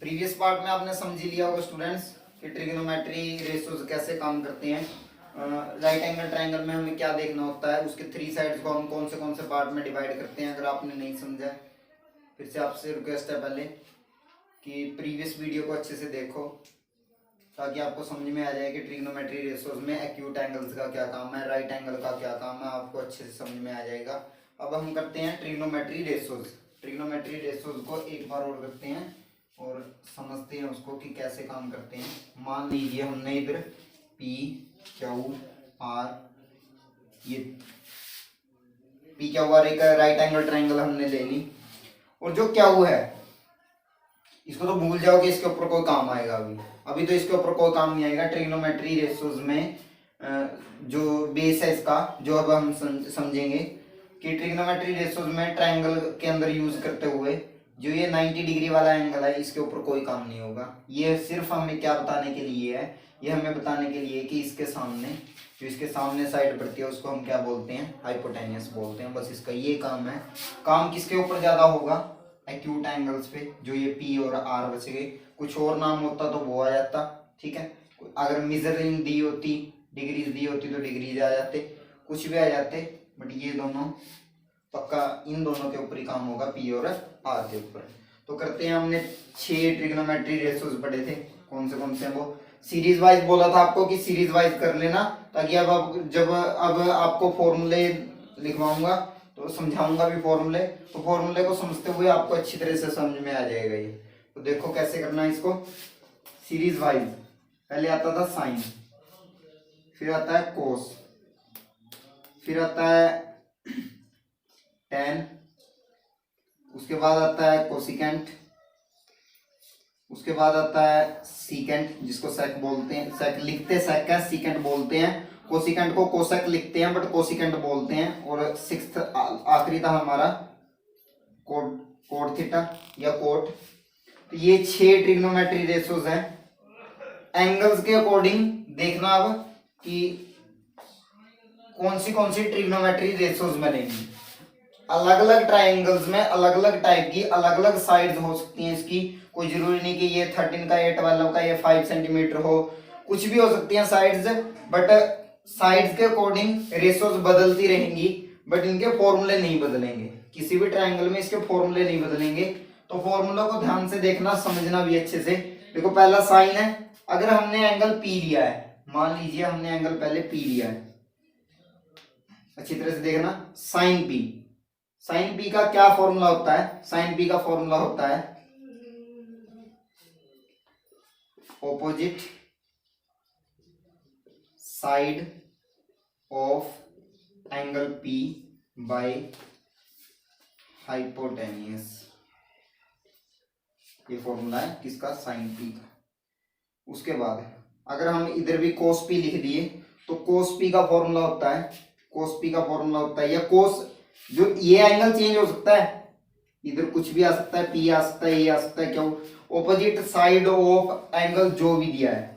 Previous part में आपने समझ लिया होगा स्टूडेंट्स कि ट्रिग्नोमेट्री रेशियोज कैसे काम करते हैं। राइट एंगल ट्रायंगल में हमें क्या देखना होता है, उसके थ्री साइड्स को हम कौन से पार्ट में डिवाइड करते हैं। अगर आपने नहीं समझा है फिर से आपसे रिक्वेस्ट है पहले कि प्रीवियस वीडियो को अच्छे से देखो ताकि आपको समझ में आ जाए कि ट्रिग्नोमेट्री रेशियोज में एक्यूट एंगल्स का क्या काम है, राइट एंगल का क्या काम है, आपको अच्छे से समझ में आ जाएगा। अब हम करते हैं ट्रिग्नोमेट्री रेशियोज। ट्रिग्नोमेट्री रेशियोज को एक बार और करते हैं और समझते हैं उसको कि कैसे काम करते हैं। मान लीजिए हमने इधर पी क्यू आर, ये पी क्यू आर एक राइट एंगल ट्रायंगल हमने ले ली, और जो क्यू है इसको तो भूल जाओ कि इसके ऊपर कोई काम आएगा। अभी तो इसके ऊपर कोई काम नहीं आएगा। ट्रिग्नोमेट्री रेशियोज में जो बेस है इसका, जो अब हम समझेंगे कि ट्रिग्नोमेट्री रेशियोज में ट्रायंगल के अंदर यूज करते हुए जो ये 90 डिग्री वाला एंगल है इसके ऊपर कोई काम नहीं होगा। ये सिर्फ हमें क्या बताने के लिए है, ये हमें बताने के लिए कि इसके सामने जो इसके सामने साइड पड़ती है उसको हम क्या बोलते हैं, हाइपोटेन्यूस बोलते हैं। बस इसका ये काम है। काम किसके ऊपर ज्यादा होगा, एक्यूट एंगल्स पे, जो ये पी और आर बच गए। कुछ और नाम होता तो वो आ जाता, ठीक है। अगर मेजरिंग दी होती, डिग्रीज दी होती तो डिग्रीज आ जाते, कुछ भी आ जाते, बट ये दोनों पक्का इन दोनों के ऊपर ही काम होगा, पी और आर के ऊपर। तो करते हैं, हमने 6 ट्रिग्नोमेट्री रेशियोज पढ़े थे। कौन से हैं वो, सीरीज वाइज बोला था आपको कि सीरीज वाइज कर लेना, ताकि अब जब आपको फॉर्मूले लिखवाऊंगा तो समझाऊंगा भी फॉर्मूले, तो फॉर्मूले को समझते हुए आपको अच्छी तरह से समझ में आ जाएगा ये। तो देखो कैसे करना है इसको सीरीज वाइज। पहले आता था साइन, फिर आता है कोस, फिर आता है टेन, उसके बाद आता है कोसिकेंट, उसके बाद आता है सीकेंट, जिसको सेक बोलते हैं, सेक लिखते सेक है, सीकेंट बोलते हैं। कोसिकेंट को कोसेक लिखते हैं बट कोसिकेंट बोलते हैं। और सिक्स्थ आखिरी था हमारा कोट थीटा या कोट। तो ये 6 ट्रिग्नोमेट्री रेशियोज हैं। एंगल्स के अकॉर्डिंग देखना अब कि कौन सी ट्रिग्नोमेट्री रेशियोज बनेगी। अलग अलग ट्रायंगल्स में अलग अलग टाइप की अलग अलग साइड्स हो सकती हैं इसकी। कोई जरूरी नहीं कि ये 13 का, ये 12 का, ये 5 सेंटीमीटर हो, कुछ भी हो सकती हैं साइड्स। बट साइड्स के अकॉर्डिंग रेशियोज बदलती रहेंगी, बट इनके फॉर्मूले नहीं बदलेंगे। किसी भी ट्रायंगल में इसके फॉर्मूले नहीं बदलेंगे। तो फॉर्मूला को ध्यान से देखना, समझना भी अच्छे से। देखो पहला साइन है। अगर हमने एंगल पी लिया है, मान लीजिए हमने एंगल पहले पी लिया है, अच्छी तरह से देखना, साइन पी। साइन पी का क्या फॉर्मूला होता है, साइन पी का फॉर्मूला होता है opposite side of angle P by hypotenuse. ये फॉर्मूला है किसका, साइन पी का। उसके बाद अगर हम इधर भी कोस पी लिख दिए तो कोस पी का फॉर्मूला होता है, कोस पी का फॉर्मूला होता है, या कोस, जो ये एंगल चेंज हो सकता है, इधर कुछ भी आ सकता है, पी आ सकता है, ये आ सकता है, क्यों, ऑपोजिट साइड ऑफ एंगल जो भी दिया है,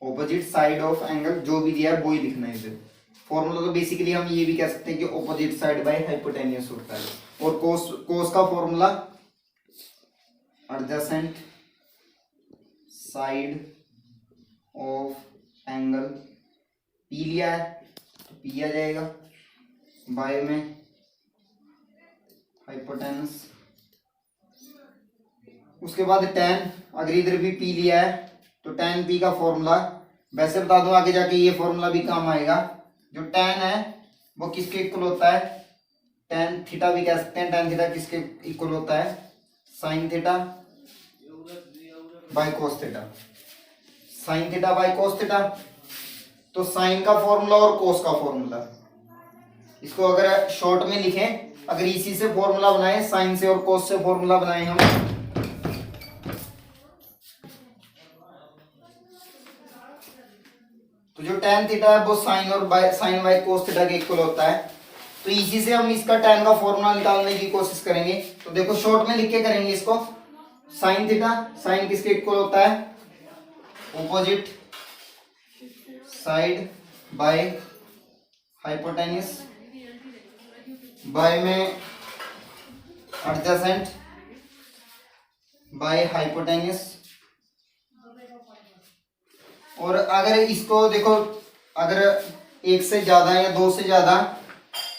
ऑपोजिट साइड ऑफ एंगल जो भी दिया है वो ही लिखना है इधर। फॉर्मूला तो बेसिकली हम ये भी कह सकते हैं कि ऑपोजिट साइड बाय हाइपोटेन्यूस होता है। और कोस का formula adjacent side of angle P लिया है तो पी आ जाएगा, बाय में हाइपोटेन्यूस। उसके बाद टेन, अगर इधर भी पी लिया है तो टेन पी का फॉर्मूला, वैसे बता दूं आगे जाके ये फॉर्मूला भी काम आएगा। जो टेन है वो किसके इक्वल होता है, टेन थीटा भी कह सकते हैं। टेन थीटा किसके इक्वल होता है, sine theta by cos theta. Sine theta by cos theta, तो साइन का फॉर्मूला और कोस का फॉर्मूला, इसको अगर शॉर्ट में लिखें, अगर इसी से फॉर्मूला बनाए, साइन से और कोस से फॉर्मूला बनाए हम, तो जो tan थीटा है वो साइन और साइन बाय कोस थीटा के इक्वल होता है। तो इसी से हम इसका tan का फॉर्मूला निकालने की कोशिश करेंगे। तो देखो शॉर्ट में लिख के करेंगे इसको, साइन थीटा, साइन किसके इक्वल होता है, opposite side by hypotenuse, by में एडजेसेंट बाय हाइपोटेन्यूस। और अगर इसको देखो, अगर एक से ज्यादा या दो से ज्यादा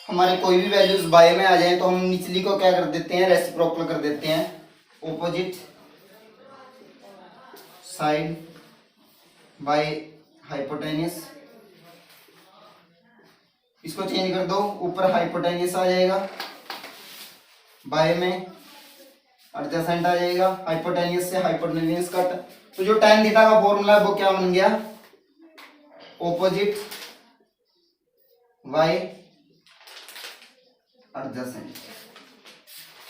हमारे कोई भी वैल्यूज बाय में आ जाए तो हम निचली को क्या कर देते हैं, रेसिप्रोकल कर देते हैं, ऑपोजिट साइड बाय हाइपोटेन्यूस। इसको चेंज कर दो, ऊपर हाइपोटेन्यूस आ जाएगा, बाय में एडजेसेंट आ जाएगा, हाइपोटेन्यूस से हाइपोटेन्यूस कट। तो जो tan थीटा का फॉर्मूला है वो क्या बन गया, ऑपोजिट बाय एडजेसेंट।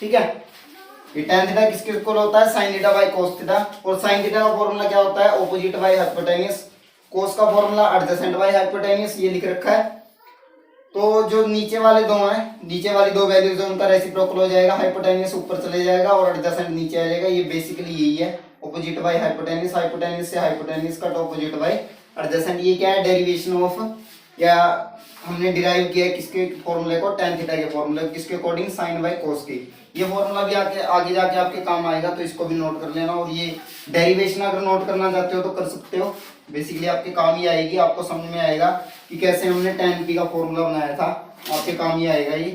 ठीक है, ये tan थीटा किसके इक्वल होता है, sin theta by cos theta. और sin थीटा का फॉर्मूला क्या होता है, ऑपोजिट बाय हाइपोटेन्यूस। cos का फॉर्मूला एडजेसेंट बाय हाइपोटेन्यूस, ये लिख रखा है। तो जो नीचे वाले दो हैं, नीचे वाली दो वैल्यूज है उनका रेसिप्रोकल हो जाएगा, हाइपोटेन्यूस ऊपर चले जाएगा और एडजेसेंट नीचे आ जाएगा। ये बेसिकली यही है, ऑपोजिट बाय हाइपोटेन्यूस, हाइपोटेन्यूस से hypotenuse cut, opposite by adjacent. ये क्या है, डेरिवेशन ऑफ, या हमने डिराइव किया है किसके फॉर्मूले को, tan थीटा के फॉर्मूले, किसके अकॉर्डिंग, sin बाय cos के। ये फॉर्मूला भी आगे जाके आपके काम आएगा, तो इसको भी नोट कर लेना। और ये डेरिवेशन अगर नोट करना चाहते हो तो कर सकते हो, बेसिकली आपके काम ही आएगी, आपको समझ में आएगा कि कैसे हमने tan p का फॉर्मूला बनाया था, आपके काम ही आएगा ये।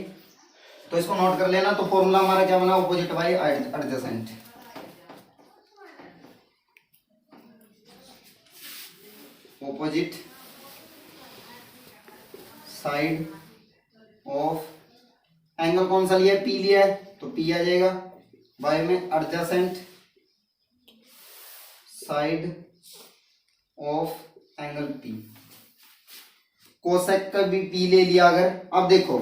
तो इसको नोट कर लेना। तो फॉर्मूला हमारा क्या बना, opposite by adjacent. Opposite side of, angle कौन सा लिया है, P लिया है तो P आ जाएगा, बाय में adjacent side of angle P। Cosec का भी P ले लिया अगर। अब देखो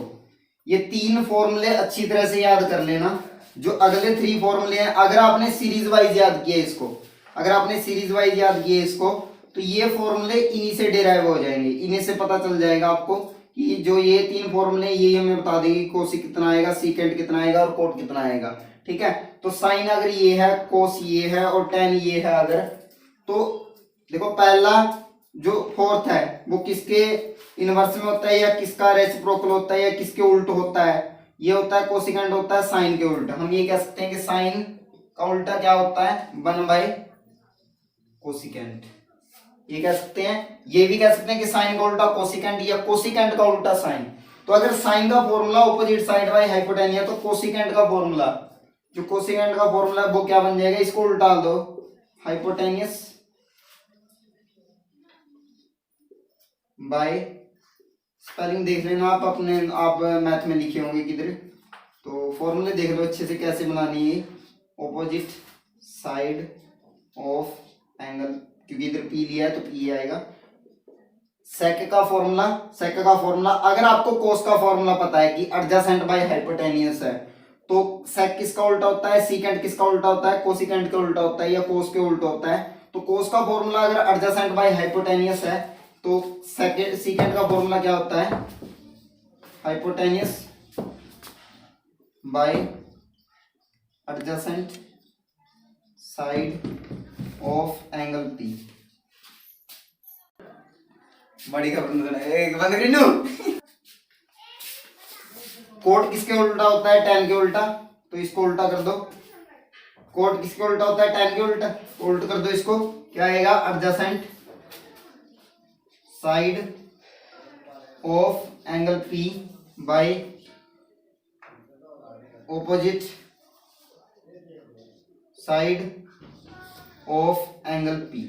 ये तीन फॉर्मूले अच्छी तरह से याद कर लेना, जो अगले थ्री फॉर्मूले हैं। अगर आपने सीरीज वाइज याद किया इसको, अगर आपने सीरीज वाइज याद किया इसको, तो ये फॉर्मूले इन्हीं से डिराइव हो जाएंगे, इन्हीं से पता चल जाएगा आपको कि जो ये तीन फॉर्मूले ये हमें बता देंगे कोसिक कितना आएगा, सीकेंट कितना आएगा और कोट कितना आएगा। ठीक है, तो साइन अगर ये है, कोस ये है और टेन ये है अगर, तो देखो पहला जो फोर्थ है वो किसके इनवर्स में होता है, या किसका रेसिप्रोकल होता है, या किसके उल्ट होता है, ये होता है कोसिकेंट होता है साइन के उल्टा। हम ये कह सकते हैं कि साइन का उल्टा क्या होता है, 1 बाय कोसिकेंट, ये कह सकते हैं। ये भी कह सकते हैं कि साइन का उल्टा कोसिकेंट या कोसिकेंट का उल्टा साइन। तो अगर साइन का formula opposite side by hypotenuse, तो कोसिकेंट का फॉर्मूला, जो कोसिकेंट का फॉर्मूला वो क्या बन जाएगा, इसको उल्टा दो, हाइपोटेन्यूस बाय, स्पेलिंग देख लेना आप अपने, आप मैथ में लिखे होंगे किधर, तो फॉर्मूले देख लो अच्छे से कैसे बनानी है। ऑपोजिट साइड ऑफ एंगल, क्योंकि इधर P लिया है तो P आएगा। सेक का फॉर्मूला, सेक का फॉर्मूला अगर आपको कोस का फॉर्मूला पता है कि एडजेसेंट बाय हाइपोटेन्यूस है, तो सेक किसका उल्टा होता है, सीकेंट किसका उल्टा होता है, कोसिकेंट के उल्टा होता है या कोस के उल्टा होता है। तो कोस का फॉर्मूला अगर एडजेसेंट बाय हाइपोटेन्यूस है, तो सेकेंड सीकेंट का फॉर्मूला क्या होता है, hypotenuse by adjacent side of angle P। बड़ी खबर एक बंद करी। कोट किसके उल्टा होता है, tan के उल्टा, तो इसको उल्टा कर दो। कोट किसके उल्टा होता है, tan के उल्टा, उल्टा कर दो इसको, क्या आएगा, adjacent side of angle P by opposite side of angle P।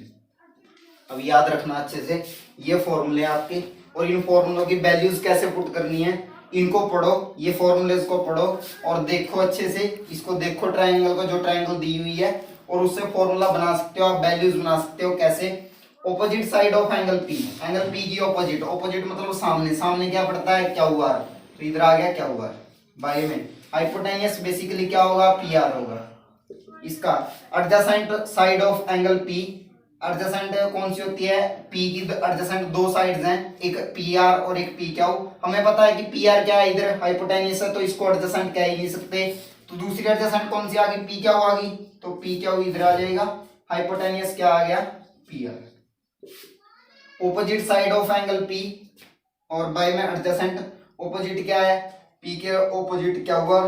अब याद रखना अच्छे से ये फॉर्मूले आपके, और इन फॉर्मूलों की वैल्यूज कैसे पुट करनी है इनको पढ़ो, ये फॉर्मूलेस को पढ़ो और देखो अच्छे से, इसको देखो ट्रायंगल को, जो ट्रायंगल दी हुई है, और उससे फॉर्मूला बना सकते हो आप, वैल्यूज बना सकते हो। कैसे, opposite side of angle P, angle P की ऑपोजिट, ऑपोजिट मतलब सामने, सामने क्या पड़ता है, क्या हुआ, तो इधर आ गया क्या हुआ, बाय में हाइपोटेन्यूस बेसिकली क्या होगा, PR होगा इसका। Adjacent side of angle P, adjacent कौन सी होती है, P की एडजेसेंट दो साइड्स हैं, एक PR और एक PQ। हमें पता है कि PR क्या है, इधर हाइपोटेन्यूस है तो इसको एडजेसेंट कह ही नहीं सकते, तो दूसरी एडजेसेंट कौन सी आ गई, PQ आ गई, तो PQ इधर आ जाएगा, हाइपोटेन्यूस क्या आ गया, PR। Opposite side of angle P और बाय में एडजेसेंट, ऑपोजिट क्या है, P के ऑपोजिट क्या हुआ,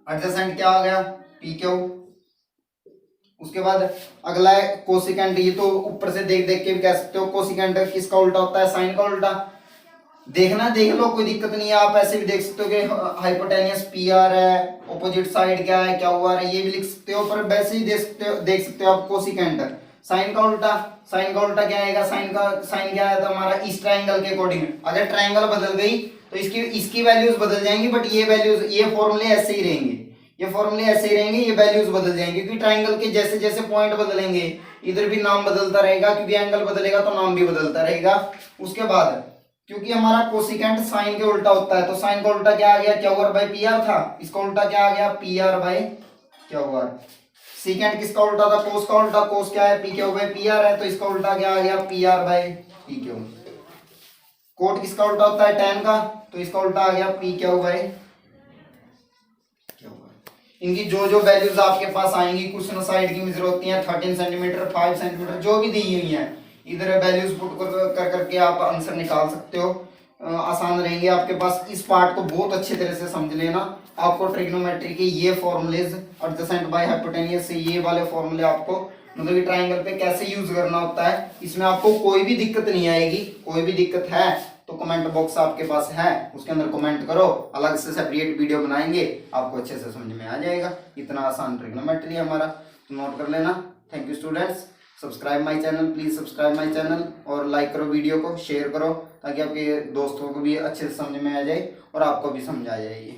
एडजेसेंट क्या आ गया, PQ, उसके बाद अगला है कोसिकेंट। ये तो ऊपर से देख देख के भी कह सकते हो। कोसिकेंट किसका उल्टा होता है? साइन का उल्टा। देखना देख लो, कोई दिक्कत नहीं है। आप ऐसे भी देख सकते हो कि हाइपोटेनियस पी आर है, ऑपोजिट साइड क्या है, क्या हुआ है, ये भी लिख सकते हो। पर वैसे ही देख सकते हो आप कोसिकेंट साइन का उल्टा। साइन का उल्टा क्या आएगा? साइन क्या आया था हमारा? इस ट्रायंगल के अकॉर्डिंग। अगर ट्रायंगल बदल गई तो इसकी वैल्यूज बदल जाएंगी, बट ये वैल्यूज, ये फॉर्मूले ऐसे ही रहेंगे। ये फॉर्मूले ऐसे ही रहेंगे, ये वैल्यूज बदल जाएंगे, क्योंकि ट्रायंगल के जैसे जैसे पॉइंट बदलेंगे इधर भी नाम बदलता रहेगा, क्योंकि एंगल बदलेगा तो नाम भी बदलता रहेगा। उसके बाद क्योंकि हमारा कोसिकेंट साइन के उल्टा होता है, तो साइन का उल्टा क्या आ गया? क्या हुआ बाय पी आर था। इसका उल्टा क्या आ गया? पी आर बाय क्या हुआ? सीकेंट किसका उल्टा था? कोस का उल्टा। कोस क्या है? P Q by P R है, तो इसका उल्टा क्या आ गया? P R by P Q. Cot किसका उल्टा होता है? टेन का, तो इसका उल्टा आ गया पी क्यू बाय क्या हुआ। इनकी जो जो वैल्यूज आपके पास आएंगी, क्वेश्चन साइड की मेजर होती हैं 13 सेंटीमीटर, 5 सेंटीमीटर, जो भी दी हुई हैं, इधर वैल्यूज पुट कर करके आप आंसर निकाल सकते हो। आसान रहेंगे आपके पास। इस पार्ट को बहुत अच्छी तरह से समझ लेना। आपको ट्रिग्नोमेट्री के ये फॉर्मूलेज, एडजेसेंट बाय हाइपोटेनियस से ये वाले फॉर्मूले आपको मतलब कि ट्रायंगल पे कैसे यूज करना होता है, इसमें आपको कोई भी दिक्कत नहीं आएगी। कोई भी दिक्कत है तो कमेंट बॉक्स आपके पास है, उसके अंदर कमेंट करो, अलग से सेपरेट वीडियो बनाएंगे, आपको अच्छे से समझ में आ जाएगा। इतना आसान ट्रिग्नोमेट्री है हमारा, तो नोट कर लेना। Thank you students. Subscribe my channel, please subscribe my channel, और लाइक करो वीडियो को, शेयर करो, ताकि आपके दोस्तों को भी अच्छे से समझ में आ जाए और आपको भी समझ आ जाए।